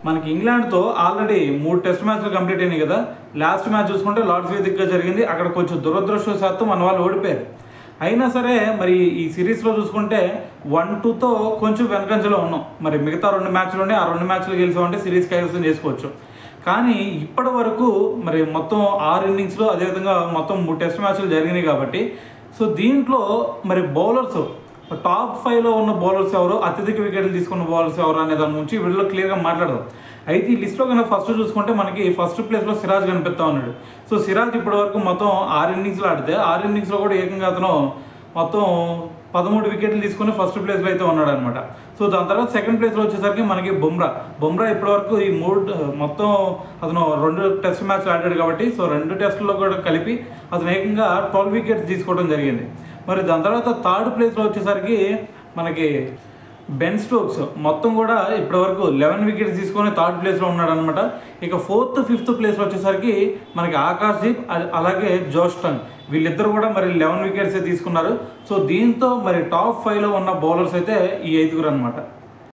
మనకి ఇంగ్లాండ్తో already 3 test మ్యాచ్లు complete అయినాయి కదా. లాస్ట్ మ్యాచ్ చూసుకుంటే లార్డ్స్ వేదికగా జరిగింది. అక్కడ కొంచెం దురదృష్టవశాత్తు మన వాళ్ళు ఓడిపోయారు. అయినా సరే మరి ఈ సిరీస్లో చూసుకుంటే 1-2తో కొంచెం వెనకంజలో ఉన్నాం. మరి మిగతా 2 మ్యాచ్లు ఉన్నాయి, ఆ 2 మ్యాచ్లు గెలిచామంటే సిరీస్ కైవసం చేసుకోవచ్చు. కానీ ఇప్పటి వరకు మరి మొత్తం 6 ఇన్నింగ్స్లో అదేవిధంగా మొత్తం 3 టెస్ట్ మ్యాచ్లు జరిగినాయి కాబట్టి సో దీంట్లో మరి బౌలర్స్ టాప్ 5లో ఉన్న బౌలర్స్ ఎవరు, అత్యధిక వికెట్లు తీసుకున్న బౌలర్స్ ఎవరు అనే దాని గురించి వీళ్ళు క్లియర్గా మాట్లాడదాం. అయితే ఈ లిస్ట్లో కన్నా ఫస్ట్ చూసుకుంటే మనకి ఫస్ట్ ప్లేస్లో సిరాజ్ కనిపిస్తూ ఉన్నాడు. సో సిరాజ్ ఇప్పటి వరకు మొత్తం 6 ఇన్నింగ్స్లో ఆడితే 6 ఇన్నింగ్స్లో కూడా ఏకంగా అతను మొత్తం 13 వికెట్లు తీసుకుని ఫస్ట్ ప్లేస్లో అయితే ఉన్నాడు అనమాట. సో దాని తర్వాత సెకండ్ ప్లేస్లో వచ్చేసరికి మనకి బుమ్రా ఇప్పటివరకు ఈ మొత్తం అతను 2 టెస్ట్ మ్యాచ్లు ఆడాడు కాబట్టి సో 2 టెస్టుల్లో కూడా కలిపి అతను ఏకంగా 12 వికెట్స్ తీసుకోవడం జరిగింది. మరి దాని తర్వాత థర్డ్ ప్లేస్లో వచ్చేసరికి మనకి బెన్ స్టోక్స్ మొత్తం కూడా ఇప్పటివరకు 11 వికెట్స్ తీసుకొని థర్డ్ ప్లేస్లో ఉన్నాడు అనమాట. ఇక 4th, 5th ప్లేస్లో వచ్చేసరికి మనకి ఆకాశ్దీప్ అలాగే జోస్టన్ వీళ్ళిద్దరు కూడా మరి 11 వికెట్సే తీసుకున్నారు. సో దీంతో మరి టాప్ 5లో ఉన్న బౌలర్స్ అయితే ఈ 5గురు అనమాట.